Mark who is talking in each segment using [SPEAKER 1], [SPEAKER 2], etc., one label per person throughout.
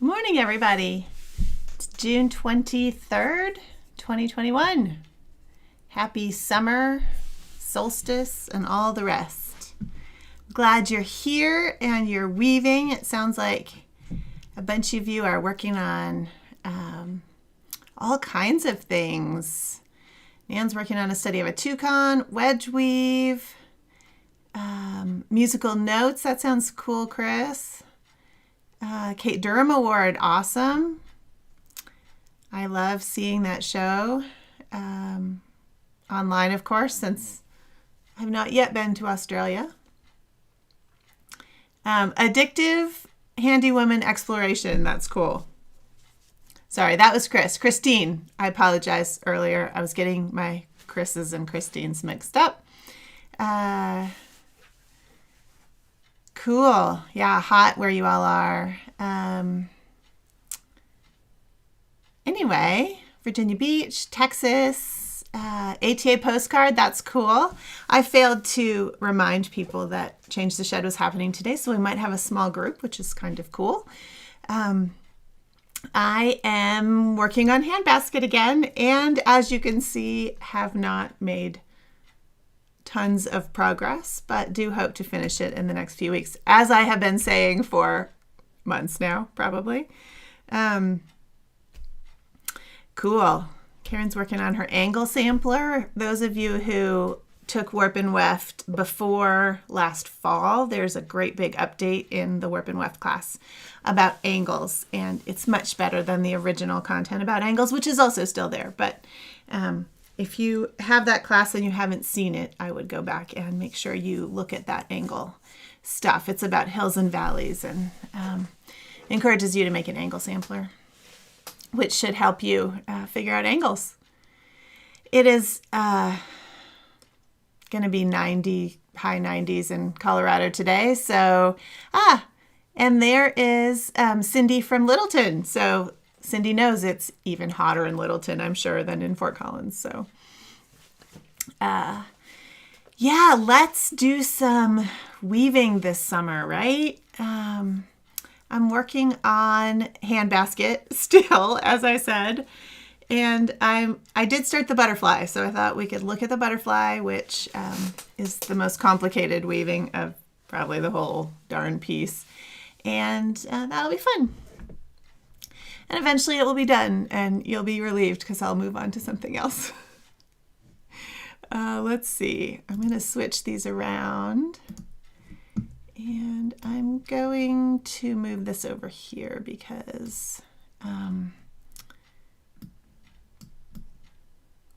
[SPEAKER 1] Good morning, everybody. It's June 23rd, 2021. Happy summer, solstice, and all the rest. Glad you're here and you're weaving. It sounds like a bunch of you are working on all kinds of things. Nan's working on a study of a toucan, wedge weave, musical notes. That sounds cool, Chris. Kate Durham Award, awesome. I love seeing that show online, of course, since I've not yet been to Australia. Addictive handy woman exploration, that's cool. Sorry, that was Chris. Christine, I apologize earlier. I was getting my Chris's and Christines mixed up. Cool. Yeah, hot where you all are. Anyway, Virginia Beach, Texas, ATA Postcard, that's cool. I failed to remind people that Change the Shed was happening today, so we might have a small group, which is kind of cool. I am working on Handbasket again, and as you can see, have not made tons of progress, but do hope to finish it in the next few weeks, as I have been saying for months now, probably. Cool. Karen's working on her angle sampler. Those of you who took warp and weft before last fall, there's a great big update in the warp and weft class about angles, and it's much better than the original content about angles, which is also still there. But if you have that class and you haven't seen it, I would go back and make sure you look at that angle stuff. It's about hills and valleys and encourages you to make an angle sampler, which should help you figure out angles. It is going to be high 90s in Colorado today. So, and there is Cindy from Littleton. So Cindy knows it's even hotter in Littleton, I'm sure, than in Fort Collins. So, yeah, let's do some weaving this summer, right? I'm working on Handbasket still, as I said, and I did start the butterfly, so I thought we could look at the butterfly, which is the most complicated weaving of probably the whole darn piece, and that'll be fun. And eventually it will be done, and you'll be relieved because I'll move on to something else. Let's see. I'm going to switch these around. And I'm going to move this over here because then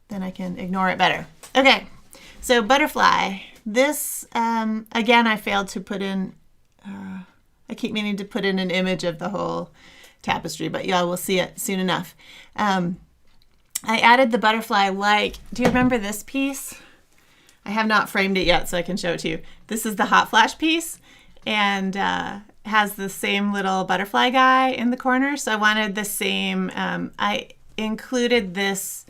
[SPEAKER 1] I can ignore it better. Okay, so butterfly. This, again, I failed to put in, I keep meaning to put in an image of the whole tapestry, but y'all will see it soon enough. I added the butterfly do you remember this piece? I have not framed it yet, so I can show it to you. This is the hot flash piece, and has the same little butterfly guy in the corner. So I wanted the same, I included this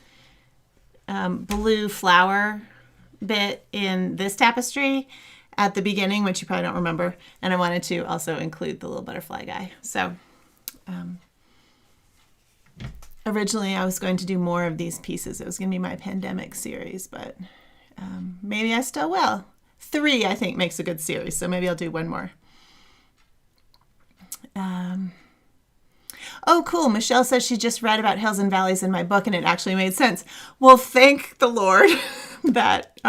[SPEAKER 1] blue flower bit in this tapestry at the beginning, which you probably don't remember. And I wanted to also include the little butterfly guy. So originally I was going to do more of these pieces. It was going to be my pandemic series, but maybe I still will. 3, I think, makes a good series, so maybe I'll do one more. Oh, cool. Michelle says she just read about hills and valleys in my book, and it actually made sense. Well, thank the Lord that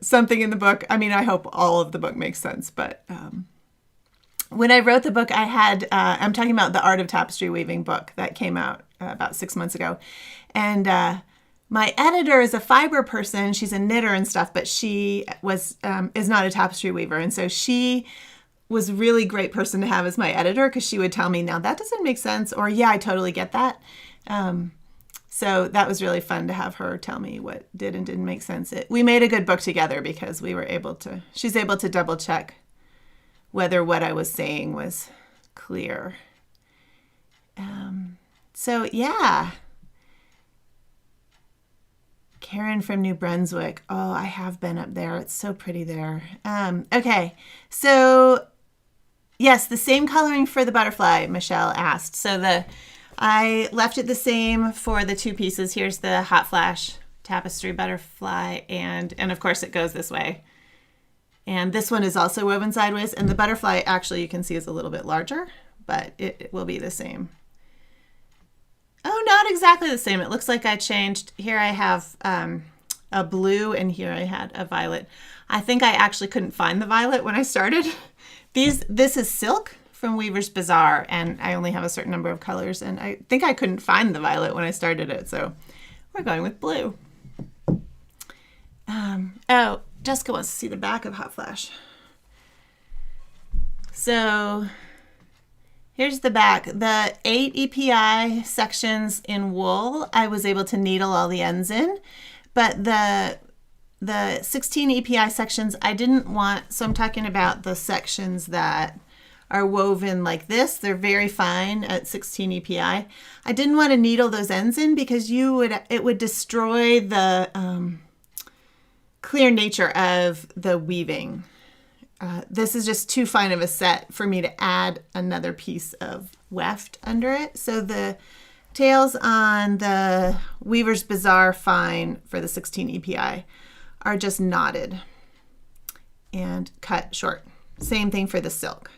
[SPEAKER 1] something in the book, I mean, I hope all of the book makes sense, but when I wrote the book, I had, I'm talking about the Art of Tapestry Weaving book that came out about 6 months ago, and my editor is a fiber person. She's a knitter and stuff, but she is not a tapestry weaver. And so she was a really great person to have as my editor because she would tell me, now that doesn't make sense, or yeah, I totally get that. So that was really fun to have her tell me what did and didn't make sense. We made a good book together because we were she's able to double check whether what I was saying was clear. So yeah. Karen from New Brunswick. Oh, I have been up there. It's so pretty there. Okay, so Yes, the same coloring for the butterfly, Michelle asked. So I left it the same for the two pieces. Here's the hot flash tapestry butterfly, and of course it goes this way. And this one is also woven sideways, and the butterfly actually you can see is a little bit larger, but it will be the same. Oh, not exactly the same. It looks like I changed. Here I have a blue, and here I had a violet. I think I actually couldn't find the violet when I started. This is silk from Weaver's Bazaar, and I only have a certain number of colors, and I think I couldn't find the violet when I started it, so we're going with blue. Oh, Jessica wants to see the back of Hot Flash. So here's the back. The 8 EPI sections in wool, I was able to needle all the ends in, but the 16 EPI sections I didn't want, so I'm talking about the sections that are woven like this. They're very fine at 16 EPI. I didn't want to needle those ends in because it would destroy the clear nature of the weaving. This is just too fine of a set for me to add another piece of weft under it. So the tails on the Weaver's Bazaar fine for the 16 EPI are just knotted and cut short. Same thing for the silk.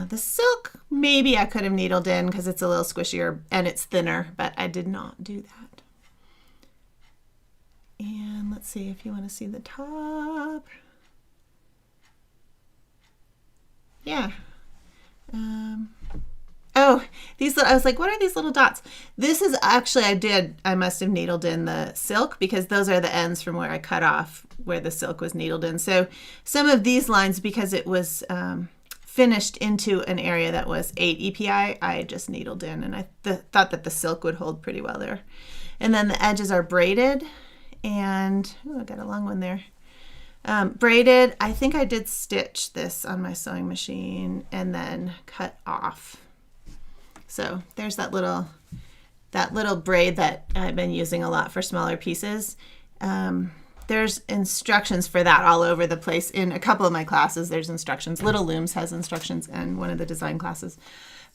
[SPEAKER 1] The silk, maybe I could have needled in because it's a little squishier and it's thinner, but I did not do that. And let's see if you want to see the top. Yeah. Oh, I was like, what are these little dots? This is actually, I must have needled in the silk because those are the ends from where I cut off where the silk was needled in. So some of these lines, because it was finished into an area that was 8 EPI, I just needled in, and I thought that the silk would hold pretty well there. And then the edges are braided, and I got a long one there. Braided, I think I did stitch this on my sewing machine and then cut off. So there's that little braid that I've been using a lot for smaller pieces. There's instructions for that all over the place. In a couple of my classes, there's instructions. Little Looms has instructions in one of the design classes.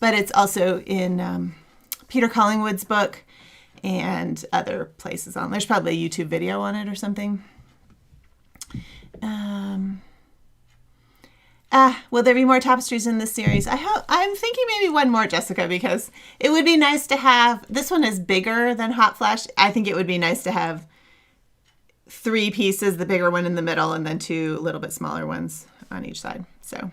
[SPEAKER 1] But it's also in Peter Collingwood's book and other places on. There's probably a YouTube video on it or something. Will there be more tapestries in this series? I'm thinking maybe one more, Jessica, because it would be nice to have, this one is bigger than Hot Flash. I think it would be nice to have 3 pieces, the bigger one in the middle, and then 2 little bit smaller ones on each side. So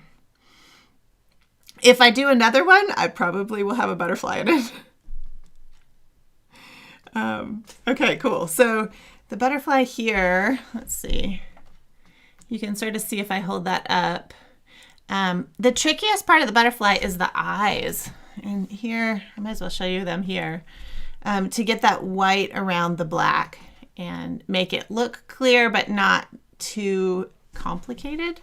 [SPEAKER 1] if I do another one, I probably will have a butterfly in it. Okay, cool. So the butterfly here, let's see. You can sort of see if I hold that up. The trickiest part of the butterfly is the eyes. And here, I might as well show you them here. To get that white around the black and make it look clear but not too complicated.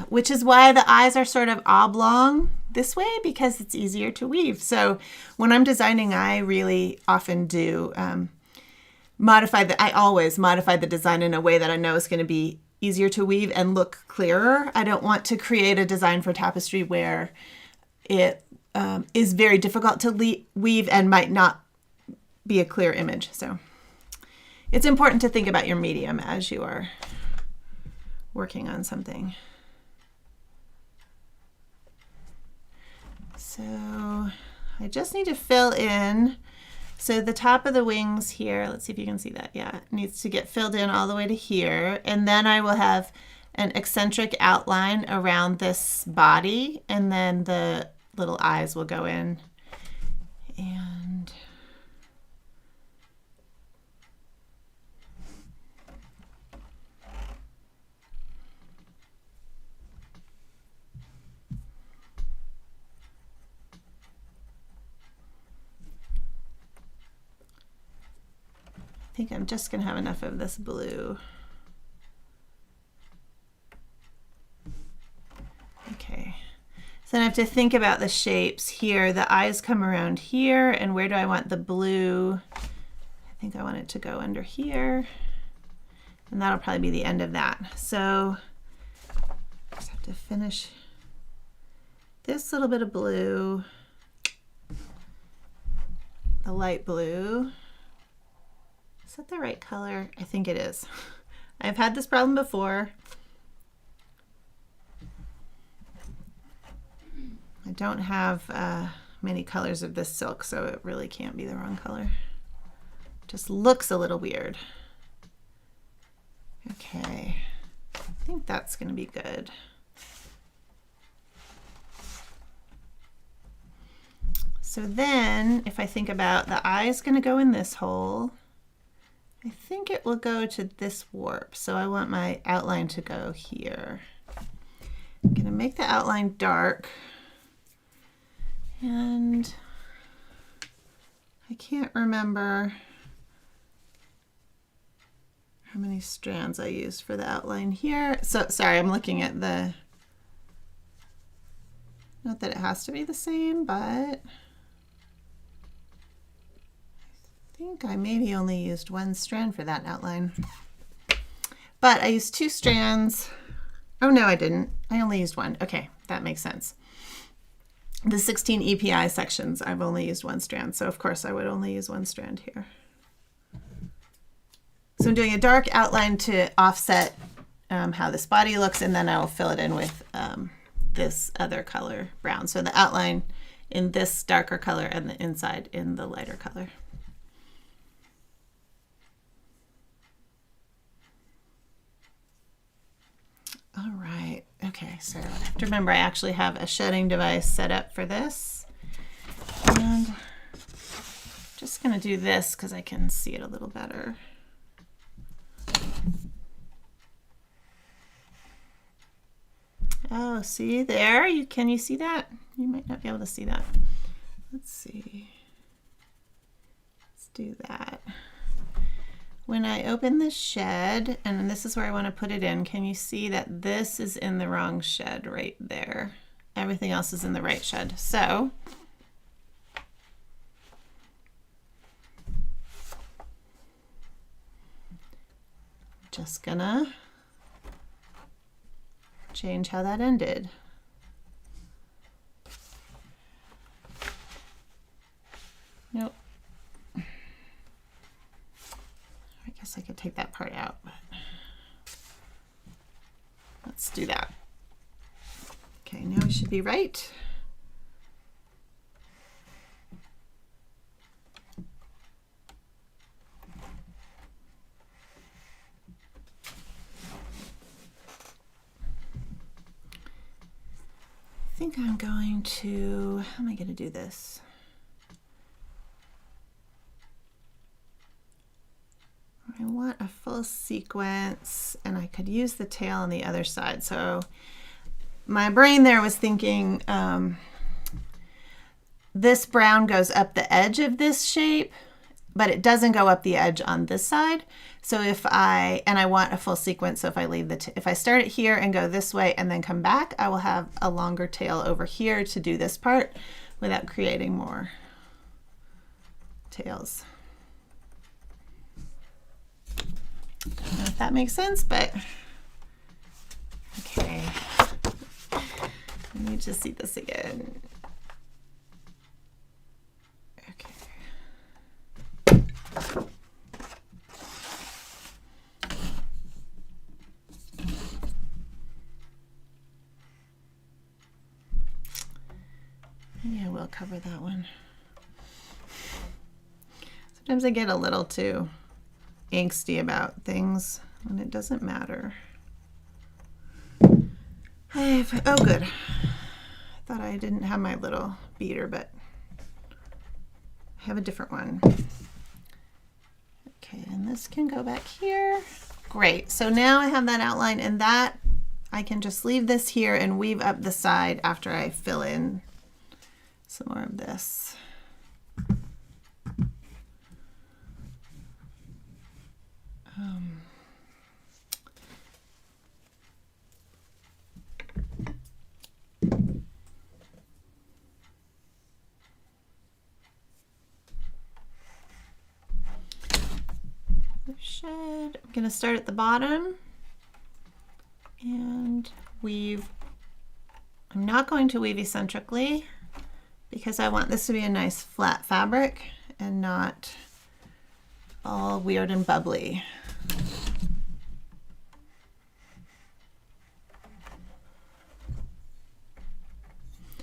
[SPEAKER 1] Which is why the eyes are sort of oblong this way, because it's easier to weave. So when I'm designing, I really often do I always modify the design in a way that I know is going to be easier to weave and look clearer. I don't want to create a design for tapestry where it is very difficult to weave and might not be a clear image. So it's important to think about your medium as you are working on something. So I just need to fill in. So the top of the wings here, let's see if you can see that. Yeah, it needs to get filled in all the way to here. And then I will have an eccentric outline around this body, and then the little eyes will go in. And I think I'm just going to have enough of this blue. Okay. So then I have to think about the shapes here. The eyes come around here, and where do I want the blue? I think I want it to go under here, and that'll probably be the end of that. So I just have to finish this little bit of blue, the light blue. Is that the right color? I think it is. I've had this problem before. I don't have many colors of this silk, so it really can't be the wrong color. Just looks a little weird. Okay, I think that's going to be good. So then if I think about the eye is going to go in this hole, I think it will go to this warp. So I want my outline to go here. I'm going to make the outline dark. And I can't remember how many strands I used for the outline here. So sorry, I'm looking at the, not that it has to be the same, but I think I maybe only used one strand for that outline. But I used 2 strands. Oh no, I didn't. I only used 1. Okay, that makes sense. The 16 EPI sections, I've only used 1 strand. So of course I would only use 1 strand here. So I'm doing a dark outline to offset how this body looks, and then I'll fill it in with this other color, brown. So the outline in this darker color and the inside in the lighter color. All right, okay, so I have to remember I actually have a shedding device set up for this. And I'm just gonna do this because I can see it a little better. Oh, see there? Can you see that? You might not be able to see that. Let's see. Let's do that. When I open the shed, and this is where I want to put it in, can you see that this is in the wrong shed right there? Everything else is in the right shed. So just gonna change how that ended. Nope. I guess I could take that part out, but let's do that. Okay, now we should be right. I think I'm going to, how am I going to do this? I want a full sequence, and I could use the tail on the other side. So my brain there was thinking this brown goes up the edge of this shape, but it doesn't go up the edge on this side. So and I want a full sequence, so if I leave if I start it here and go this way and then come back, I will have a longer tail over here to do this part without creating more tails. Don't know if that makes sense, but okay. Let me just see this again. Okay. Maybe I will cover that one. Sometimes I get a little too angsty about things when it doesn't matter. Oh good. I thought I didn't have my little beater, but I have a different one. Okay, and this can go back here. Great, so now I have that outline, and that I can just leave this here and weave up the side after I fill in some more of this. I'm going to start at the bottom and weave I'm not going to weave eccentrically because I want this to be a nice flat fabric and not all weird and bubbly.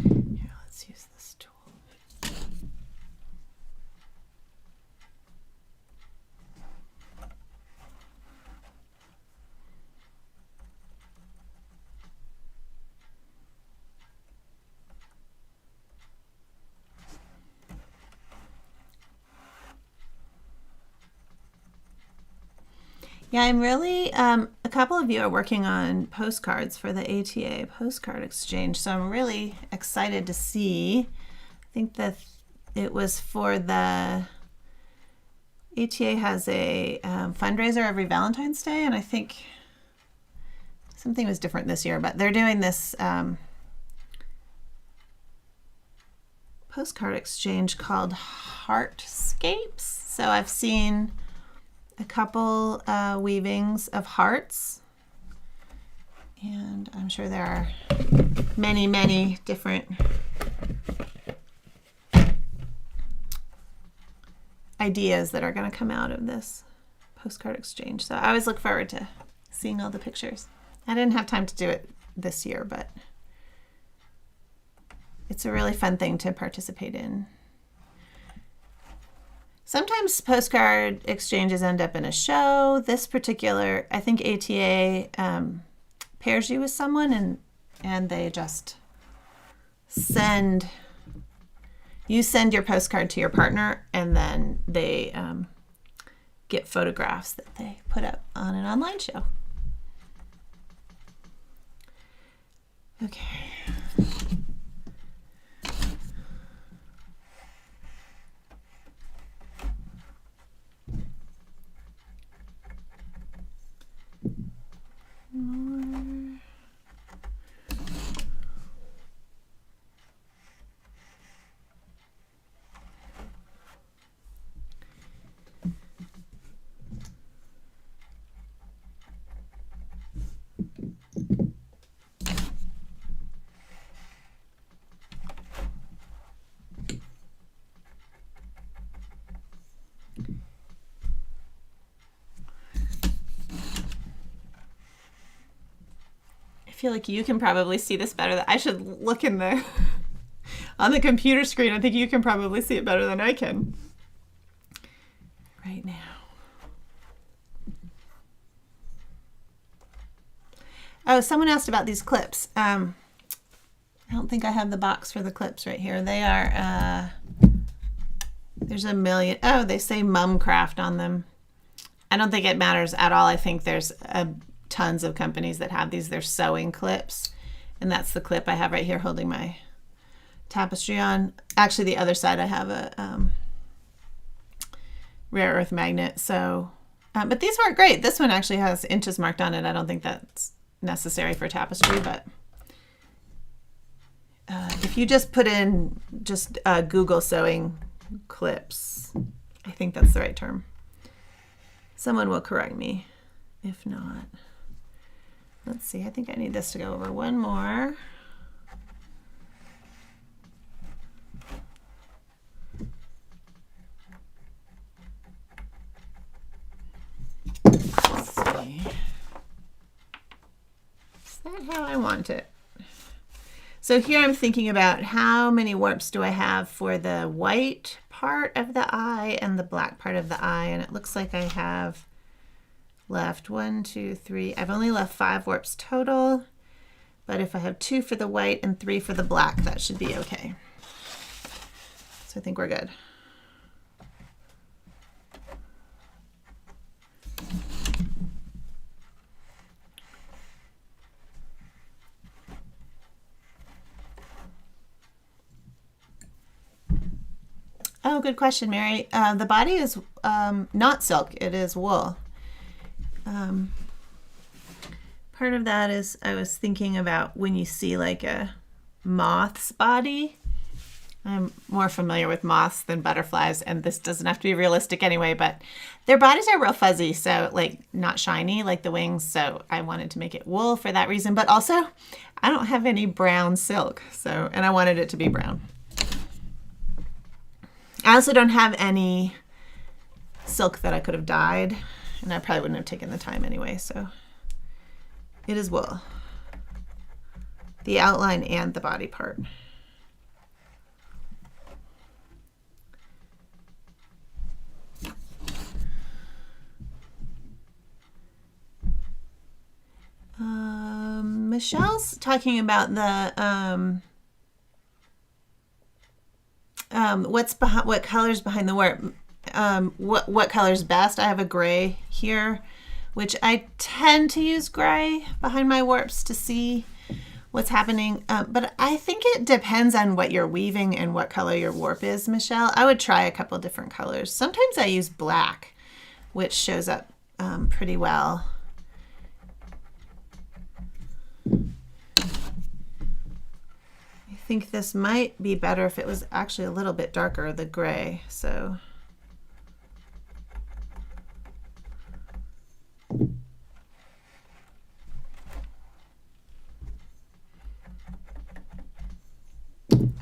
[SPEAKER 1] Here, let's use this tool. Yeah, I'm really, a couple of you are working on postcards for the ATA postcard exchange, so I'm really excited to see. I think that it was for the ATA has a fundraiser every Valentine's Day, and I think something was different this year, but they're doing this postcard exchange called Heartscapes. So I've seen a couple weavings of hearts, and I'm sure there are many, many different ideas that are going to come out of this postcard exchange. So I always look forward to seeing all the pictures. I didn't have time to do it this year, but it's a really fun thing to participate in. Sometimes postcard exchanges end up in a show. This particular, I think ATA pairs you with someone and they just send your postcard to your partner, and then they get photographs that they put up on an online show. Okay. More. I feel like you can probably see this better. I should look in the on the computer screen. I think you can probably see it better than I can right now. Oh, someone asked about these clips. I don't think I have the box for the clips right here. They are, there's a million. Oh, they say Mum Craft on them. I don't think it matters at all. I think there's tons of companies that have these. They're sewing clips, and that's the clip I have right here holding my tapestry on. Actually, the other side I have a rare earth magnet. So, but these work great. This one actually has inches marked on it. I don't think that's necessary for tapestry, but if you just put in Google sewing clips, I think that's the right term. Someone will correct me if not. Let's see, I think I need this to go over one more. Let's see. Is that how I want it? So here I'm thinking about how many warps do I have for the white part of the eye and the black part of the eye, and it looks like I have left 1, 2, 3. I've only left 5 warps total, but if I have 2 for the white and 3 for the black, that should be okay. So I think we're good. Oh, good question, Mary. The body is not silk, it is wool. Part of that is I was thinking about when you see like a moth's body, I'm more familiar with moths than butterflies, and this doesn't have to be realistic anyway, but their bodies are real fuzzy, so like not shiny like the wings, so I wanted to make it wool for that reason, but also I don't have any brown silk, so, and I wanted it to be brown. I also don't have any silk that I could have dyed, and I probably wouldn't have taken the time anyway, so it is wool. The outline and the body part. Michelle's talking about the what colors behind the warp. What color's best? I have a gray here, which I tend to use gray behind my warps to see what's happening. But I think it depends on what you're weaving and what color your warp is, Michelle. I would try a couple different colors. Sometimes I use black, which shows up pretty well. I think this might be better if it was actually a little bit darker, the gray, so. All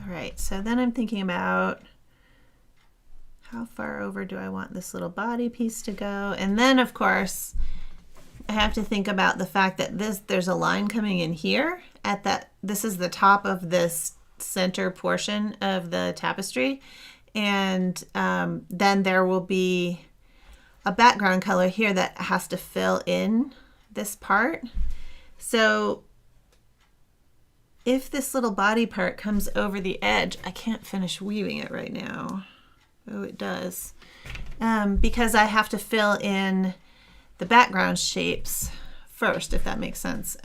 [SPEAKER 1] right, so then I'm thinking about how far over do I want this little body piece to go? And then of course, I have to think about the fact that there's a line coming in here at that, this is the top of this center portion of the tapestry. And then there will be a background color here that has to fill in this part. So if this little body part comes over the edge, I can't finish weaving it right now. Oh, it does. Because I have to fill in the background shapes first, if that makes sense.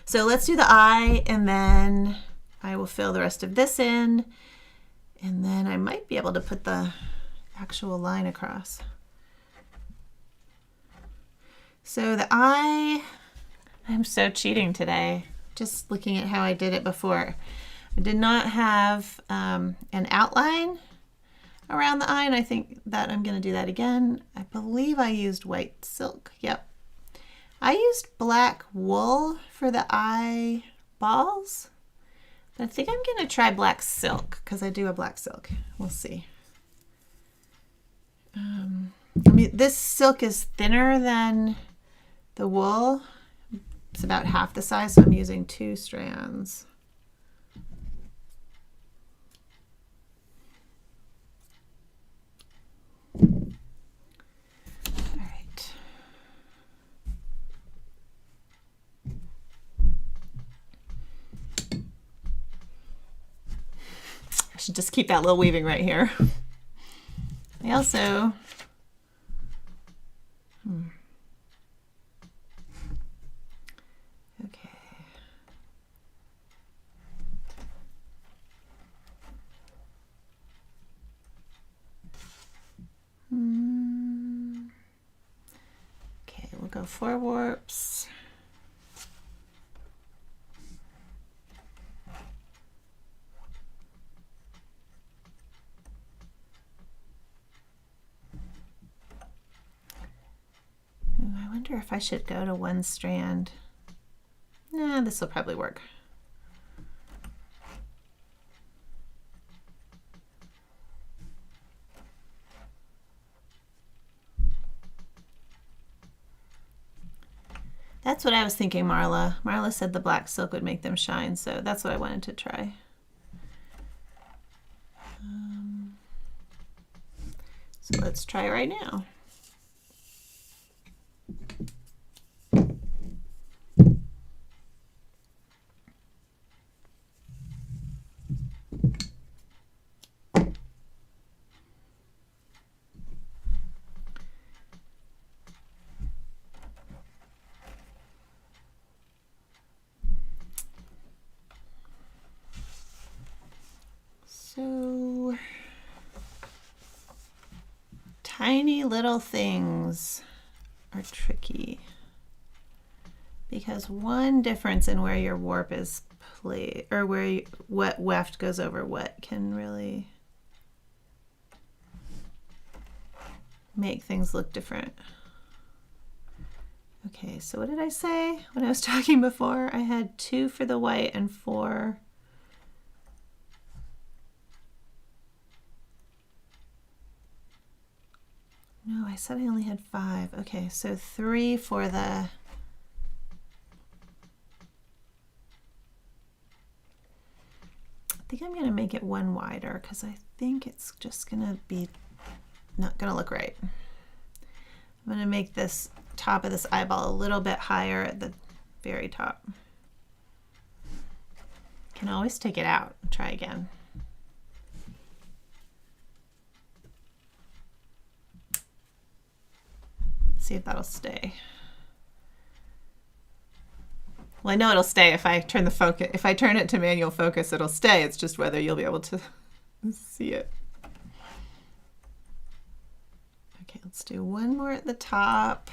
[SPEAKER 1] So let's do the eye, and then I will fill the rest of this in, and then I might be able to put the actual line across. So the eye, I'm so cheating today, just looking at how I did it before. I did not have an outline around the eye, and I think that I'm going to do that again. I believe I used white silk. Yep. I used black wool for the eye balls, but I think I'm going to try black silk because I do a black silk. We'll see. I mean, this silk is thinner than the wool. It's about half the size, so I'm using 2 strands. Should just keep that little weaving right here. I also okay. Okay, we'll go 4 warps. I wonder if I should go to 1 strand. Nah, this will probably work. That's what I was thinking, Marla. Marla said the black silk would make them shine, so that's what I wanted to try. So let's try it right now. So tiny little things are tricky because one difference in where your warp is play, or where what weft goes over what can really make things look different. Okay, so what did I say when I was talking before? I had 2 for the white and 4. No, I said I only had 5. Okay, so 3 for the... I think I'm going to make it 1 wider because I think it's just going to be not going to look right. I'm going to make this top of this eyeball a little bit higher at the very top. Can always take it out and try again. See if that'll stay. Well, I know it'll stay if I turn the focus. If I turn it to manual focus, it'll stay. It's just whether you'll be able to see it. Okay, let's do 1 more at the top.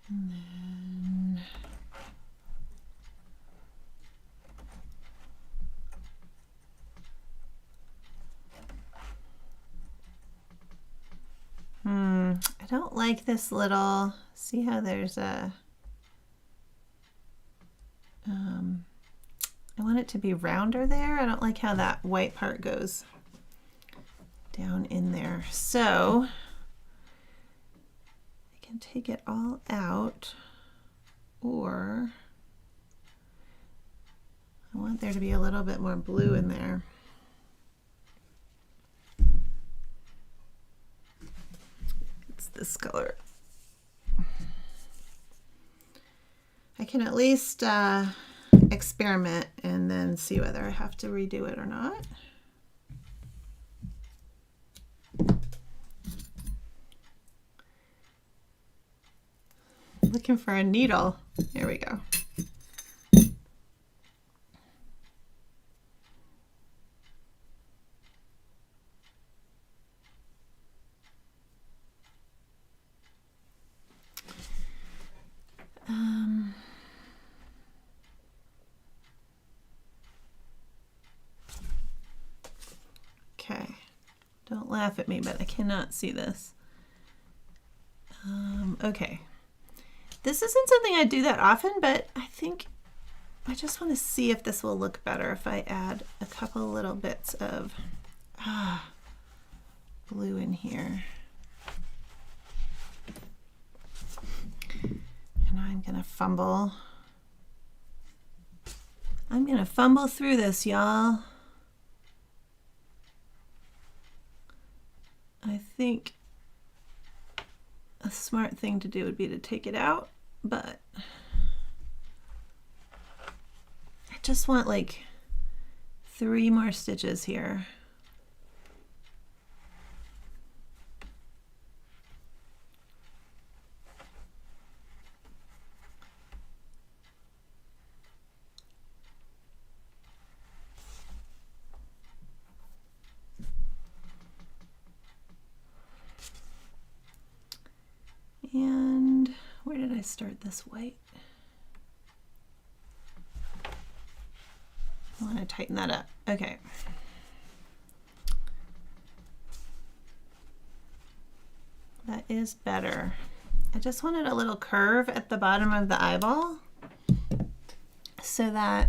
[SPEAKER 1] And then I don't like this little, see how there's a, I want it to be rounder there. I don't like how that white part goes down in there. So I can take it all out, or I want there to be a little bit more blue in there. It's this color. I can at least experiment and then see whether I have to redo it or not. Looking for a needle. Here we go. Okay, don't laugh at me, but I cannot see this. Okay. This isn't something I do that often, but I think I just want to see if this will look better if I add a couple little bits of blue in here. And I'm going to fumble. I'm going to fumble through this, y'all. I think a smart thing to do would be to take it out, but I just want like 3 more stitches here. And where did I start this white? I want to tighten that up. Okay. That is better. I just wanted a little curve at the bottom of the eyeball so that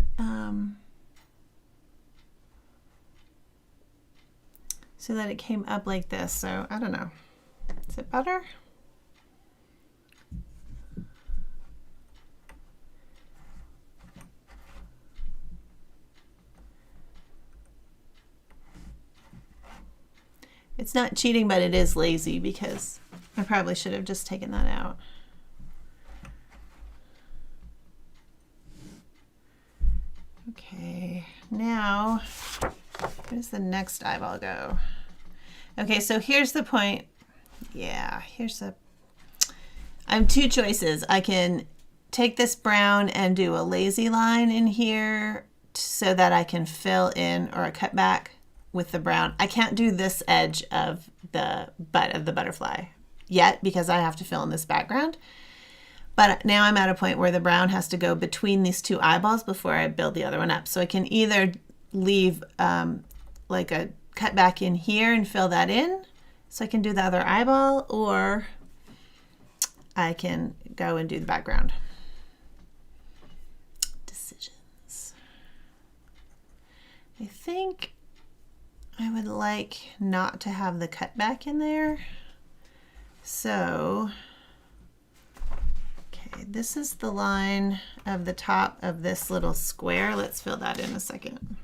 [SPEAKER 1] it came up like this. So I don't know. Is it better? It's not cheating, but it is lazy because I probably should have just taken that out. Okay, now where does the next eyeball go? Okay, so here's the point. Yeah, I have 2 choices. I can take this brown and do a lazy line in here so that I can fill in, or a cut back with the brown. I can't do this edge of the butt of the butterfly yet because I have to fill in this background. But now I'm at a point where the brown has to go between these two eyeballs before I build the other one up. So I can either leave like a cut back in here and fill that in so I can do the other eyeball, or I can go and do the background. Decisions. I think I would like not to have the cut back in there. So, okay, this is the line of the top of this little square. Let's fill that in a second.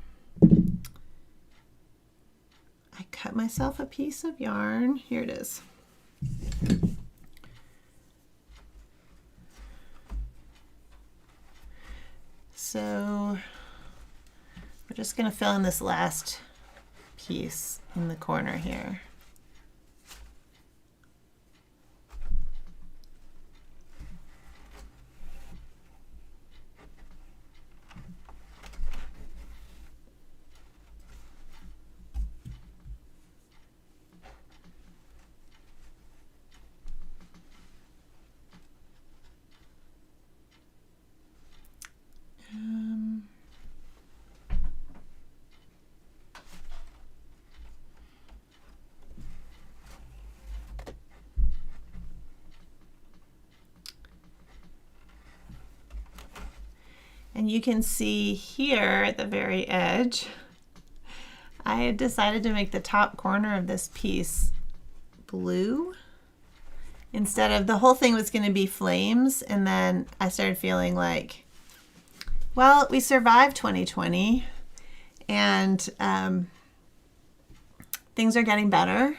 [SPEAKER 1] I cut myself a piece of yarn. Here it is. So we're just going to fill in this last piece in the corner here. And you can see here at the very edge, I had decided to make the top corner of this piece blue. Instead of, the whole thing was going to be flames, and then I started feeling like, well, we survived 2020, and things are getting better,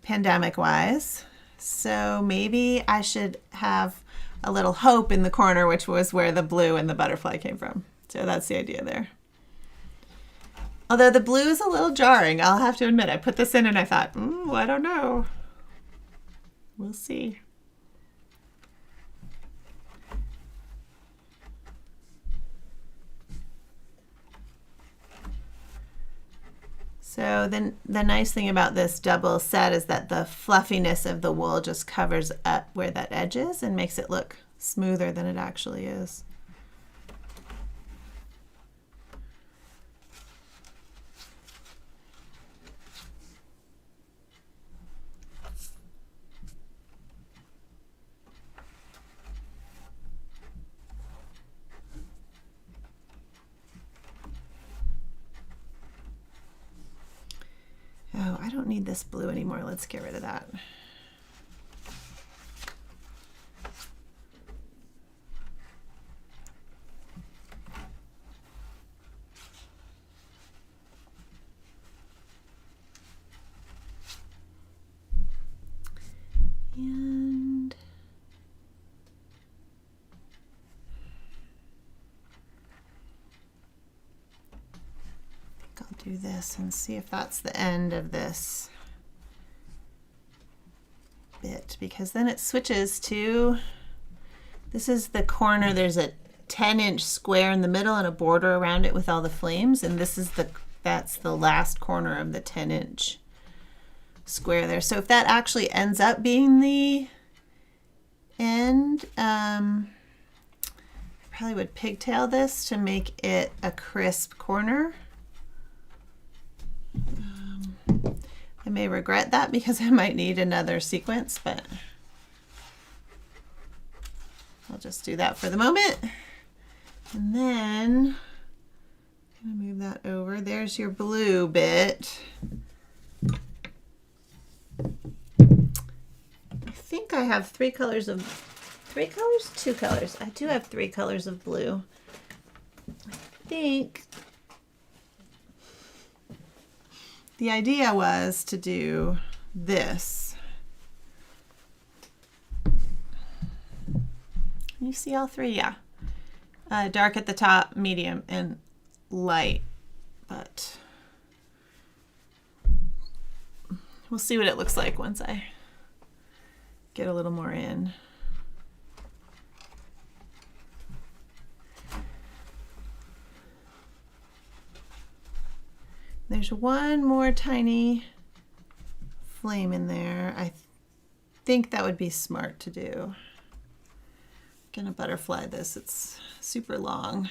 [SPEAKER 1] pandemic-wise, so maybe I should have a little hope in the corner, which was where the blue and the butterfly came from. So that's the idea there. Although the blue is a little jarring, I'll have to admit. I put this in and I thought, I don't know. We'll see. So then the nice thing about this double set is that the fluffiness of the wool just covers up where that edge is and makes it look smoother than it actually is. Oh, I don't need this blue anymore. Let's get rid of that. And I'll do this and see if that's the end of this bit, because then it switches to, this is the corner, there's a 10-inch square in the middle and a border around it with all the flames, and this is that's the last corner of the 10-inch square there. So if that actually ends up being the end, I probably would pigtail this to make it a crisp corner. I may regret that because I might need another sequence, but I'll just do that for the moment. And then I'm gonna move that over. There's your blue bit. I think I have two colors. I do have 3 colors of blue. I think the idea was to do this. You see all 3? Yeah. Dark at the top, medium, and light. But we'll see what it looks like once I get a little more in. There's one more tiny flame in there. I think that would be smart to do. gonna butterfly this. It's super long.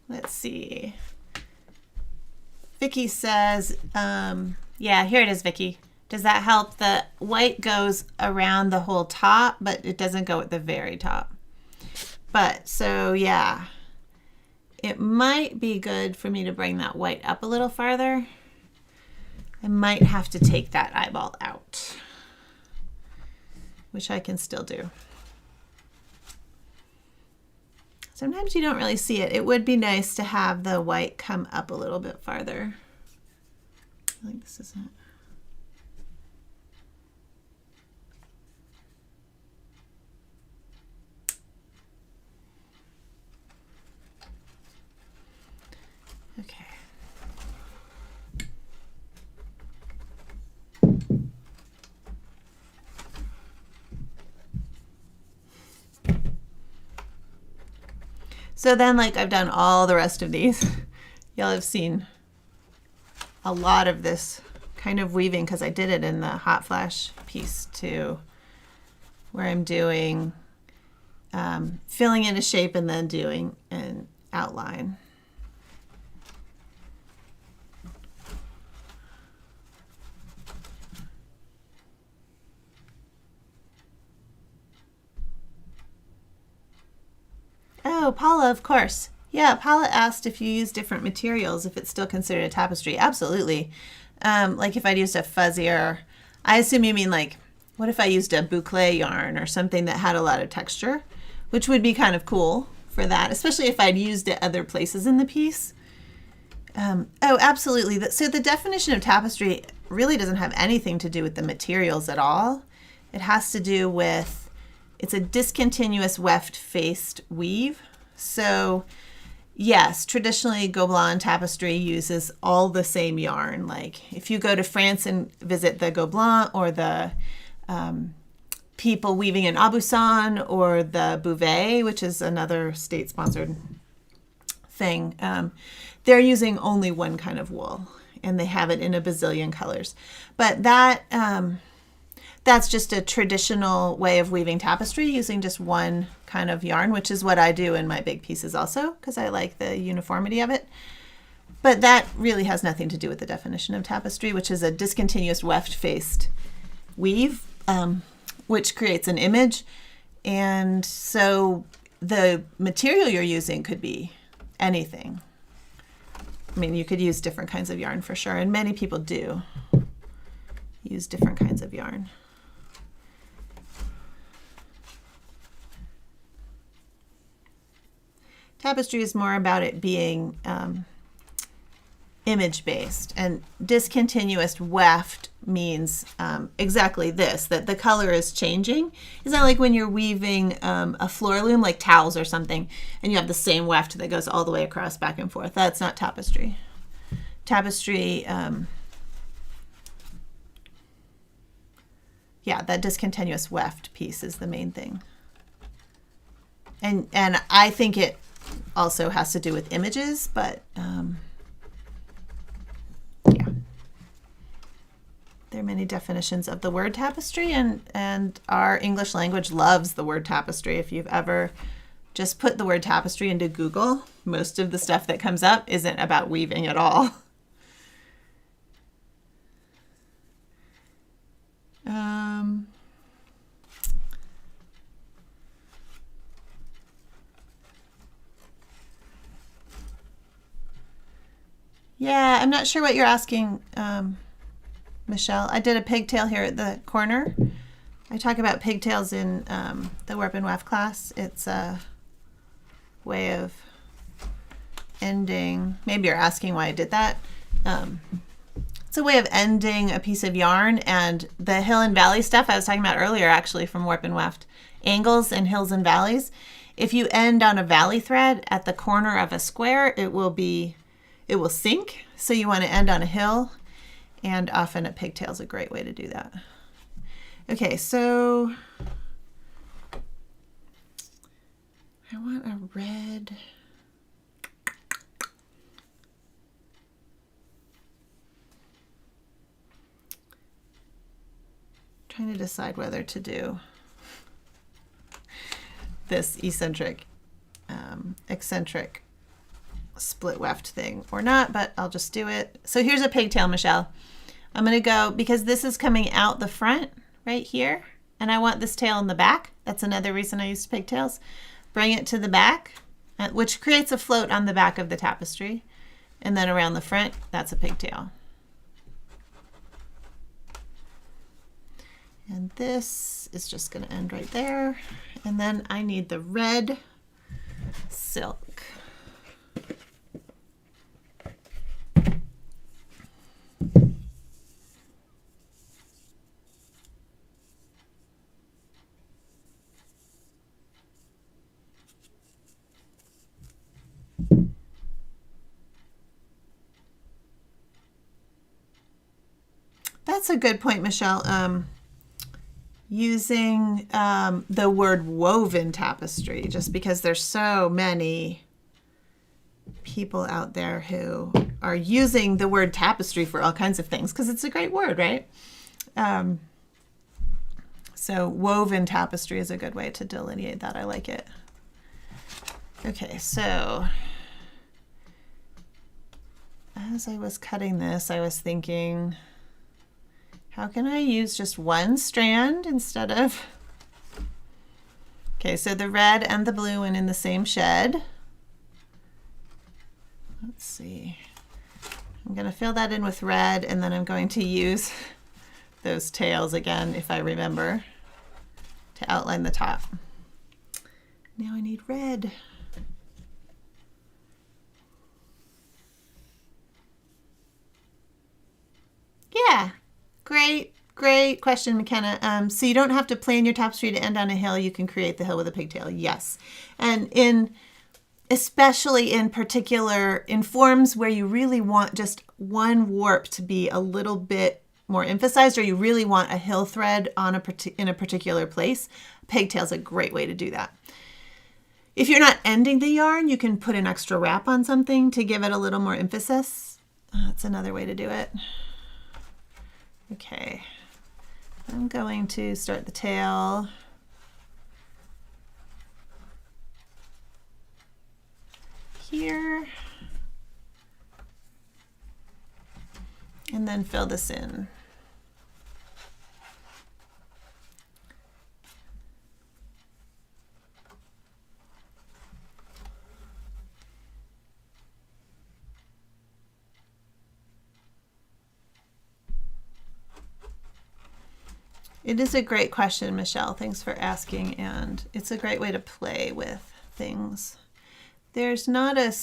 [SPEAKER 1] Let's see. Vicky says, yeah, here it is, Vicky. Does that help? The white goes around the whole top, but it doesn't go at the very top. But so yeah, it might be good for me to bring that white up a little farther. I might have to take that eyeball out, which I can still do. Sometimes you don't really see it. It would be nice to have the white come up a little bit farther. I think this isn't. Okay. So then, like, I've done all the rest of these. Y'all have seen a lot of this kind of weaving because I did it in the hot flash piece too, where I'm doing filling in a shape and then doing an outline. Oh, Paula, of course. Yeah, Paula asked if you use different materials, if it's still considered a tapestry. Absolutely. Like if I'd used a fuzzier, I assume you mean like, what if I used a boucle yarn or something that had a lot of texture, which would be kind of cool for that, especially if I'd used it other places in the piece. Oh, absolutely. So the definition of tapestry really doesn't have anything to do with the materials at all. It has to do with, it's a discontinuous weft-faced weave. So yes, traditionally Gobelin tapestry uses all the same yarn. Like if you go to France and visit the Gobelin or the people weaving in Aubusson or the Beauvais, which is another state-sponsored thing, they're using only one kind of wool and they have it in a bazillion colors. But that that's just a traditional way of weaving tapestry using just one kind of yarn, which is what I do in my big pieces also because I like the uniformity of it. But that really has nothing to do with the definition of tapestry, which is a discontinuous weft-faced weave, which creates an image. And so the material you're using could be anything. I mean, you could use different kinds of yarn for sure, and many people do use different kinds of yarn. Tapestry is more about it being image-based, and discontinuous weft means exactly this, that the color is changing. It's not like when you're weaving a floor loom, like towels or something, and you have the same weft that goes all the way across back and forth. That's not tapestry. Tapestry, yeah, that discontinuous weft piece is the main thing. And I think it also has to do with images, but yeah. There are many definitions of the word tapestry, and our English language loves the word tapestry. If you've ever just put the word tapestry into Google, most of the stuff that comes up isn't about weaving at all. Yeah, I'm not sure what you're asking, Michelle. I did a pigtail here at the corner. I talk about pigtails in the warp and weft class. It's a way of ending. Maybe you're asking why I did that. It's a way of ending a piece of yarn, and the hill and valley stuff I was talking about earlier, actually from warp and weft, angles and hills and valleys. If you end on a valley thread at the corner of a square, it will sink. So you want to end on a hill, and often a pigtail is a great way to do that. Okay, so I want a red. Trying to decide whether to do this eccentric, eccentric split weft thing or not, but I'll just do it. So here's a pigtail, Michelle. I'm going to go, because this is coming out the front right here, and I want this tail in the back. That's another reason I used pigtails. Bring it to the back, which creates a float on the back of the tapestry. And then around the front, that's a pigtail. And this is just going to end right there. And then I need the red silk. That's a good point, Michelle. Using the word woven tapestry, just because there's so many people out there who are using the word tapestry for all kinds of things, because it's a great word, right? So woven tapestry is a good way to delineate that. I like it. Okay, so as I was cutting this, I was thinking, how can I use just one strand instead of... Okay, so the red and the blue went in the same shed. Let's see. I'm going to fill that in with red, and then I'm going to use those tails again, if I remember, to outline the top. Now I need red. Yeah. Great question, McKenna. So you don't have to plan your tapestry to end on a hill. You can create the hill with a pigtail. Yes. And especially in forms where you really want just one warp to be a little bit more emphasized, or you really want a hill thread on in a particular place, pigtail's a great way to do that. If you're not ending the yarn, you can put an extra wrap on something to give it a little more emphasis. That's another way to do it. Okay, I'm going to start the tail here and then fill this in. It is a great question, Michelle. Thanks for asking, and it's a great way to play with things. There's not a...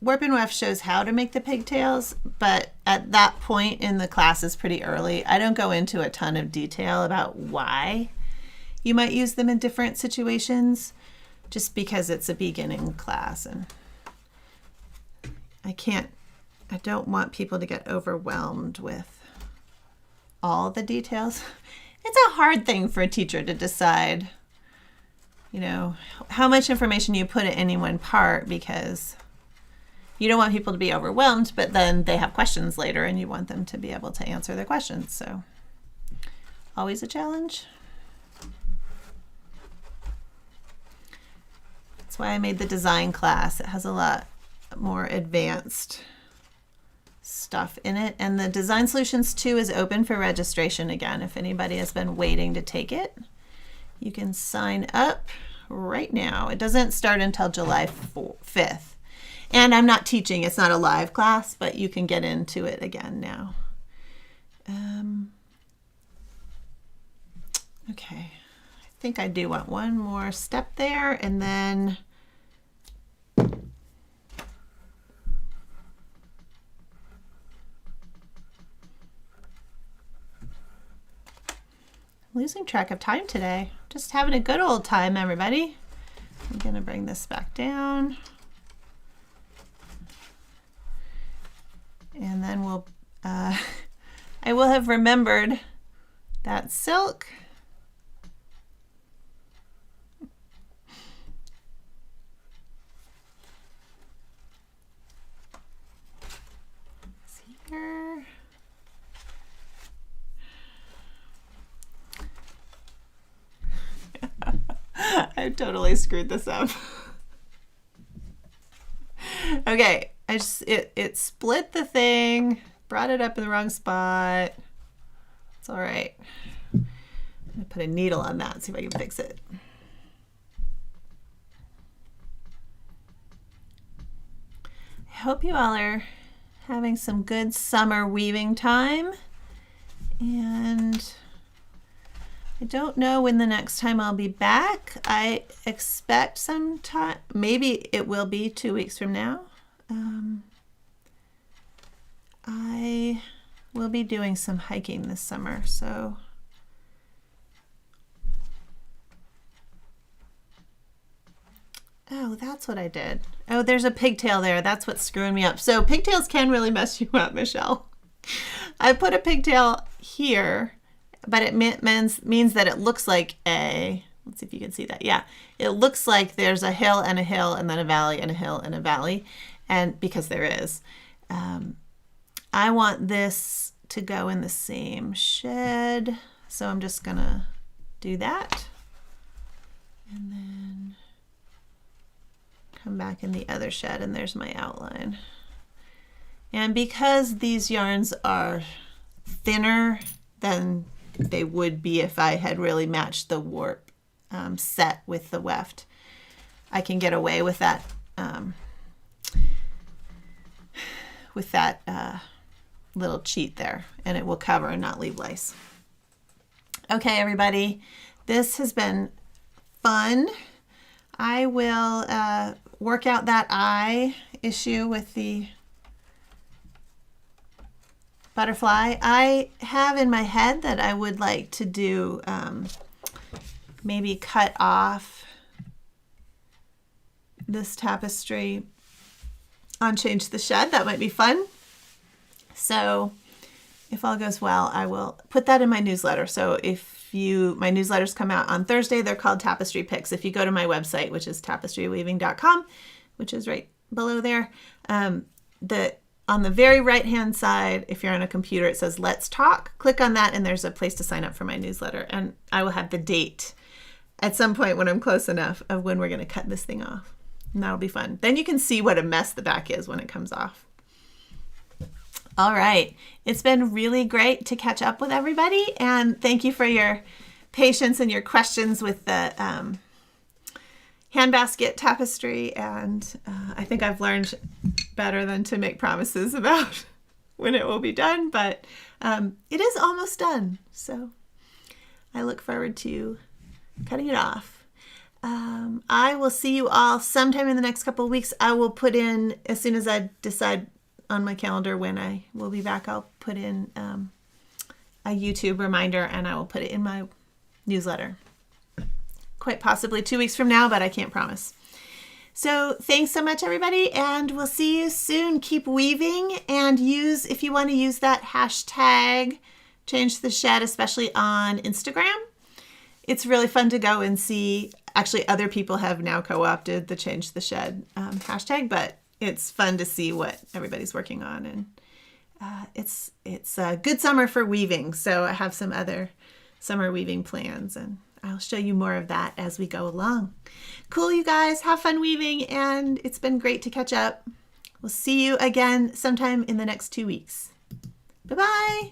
[SPEAKER 1] Warp and Weft shows how to make the pigtails, but at that point in the class is pretty early. I don't go into a ton of detail about why you might use them in different situations, just because it's a beginning class, and I don't want people to get overwhelmed with all the details. It's a hard thing for a teacher to decide, you know, how much information you put in any one part, because you don't want people to be overwhelmed, but then they have questions later and you want them to be able to answer their questions. So always a challenge. That's why I made the design class. It has a lot more advanced stuff in it, and the Design Solutions 2 is open for registration again. If anybody has been waiting to take it, you can sign up right now. It doesn't start until July 5th, and I'm not teaching, it's not a live class, but you can get into it again now. Okay, I think I do want one more step there, and then losing track of time today. Just having a good old time, everybody. I'm gonna bring this back down. And then we'll, I will have remembered that silk. I totally screwed this up. Okay, it split the thing, brought it up in the wrong spot. It's all right. I'm gonna put a needle on that and see if I can fix it. I hope you all are having some good summer weaving time, and I don't know when the next time I'll be back. I expect some time, maybe it will be 2 weeks from now. I will be doing some hiking this summer, so oh, that's what I did. Oh, there's a pigtail there. That's what's screwing me up. So pigtails can really mess you up, Michelle. I put a pigtail here, but it means that it looks like let's see if you can see that. Yeah, it looks like there's a hill and then a valley and a hill and a valley. And because there is, I want this to go in the same shed. So I'm just gonna do that. And then come back in the other shed, and there's my outline. And because these yarns are thinner than they would be if I had really matched the warp set with the weft, I can get away with that little cheat there, and it will cover and not leave lace. Okay, everybody, this has been fun. I will work out that eye issue with the butterfly. I have in my head that I would like to do maybe cut off this tapestry on Change the Shed. That might be fun. So if all goes well, I will put that in my newsletter. So my newsletters come out on Thursday. They're called Tapestry Picks. If you go to my website, which is tapestryweaving.com, which is right below there, on the very right-hand side, if you're on a computer, it says Let's Talk. Click on that, and there's a place to sign up for my newsletter. And I will have the date at some point when I'm close enough of when we're going to cut this thing off. And that'll be fun. Then you can see what a mess the back is when it comes off. All right. It's been really great to catch up with everybody. And thank you for your patience and your questions with the Handbasket tapestry. And I think I've learned better than to make promises about when it will be done. But it is almost done. So I look forward to cutting it off. I will see you all sometime in the next couple of weeks. I will put in, as soon as I decide on my calendar when I will be back, I'll put in a YouTube reminder, and I will put it in my newsletter. Quite possibly 2 weeks from now, but I can't promise. So thanks so much, everybody, and we'll see you soon. Keep weaving, and if you want to use that hashtag Change the Shed, especially on Instagram. It's really fun to go and see. Actually, other people have now co-opted the Change the Shed hashtag, but it's fun to see what everybody's working on. And it's a good summer for weaving. So I have some other summer weaving plans, and I'll show you more of that as we go along. Cool, you guys. Have fun weaving, and it's been great to catch up. We'll see you again sometime in the next 2 weeks. Bye-bye.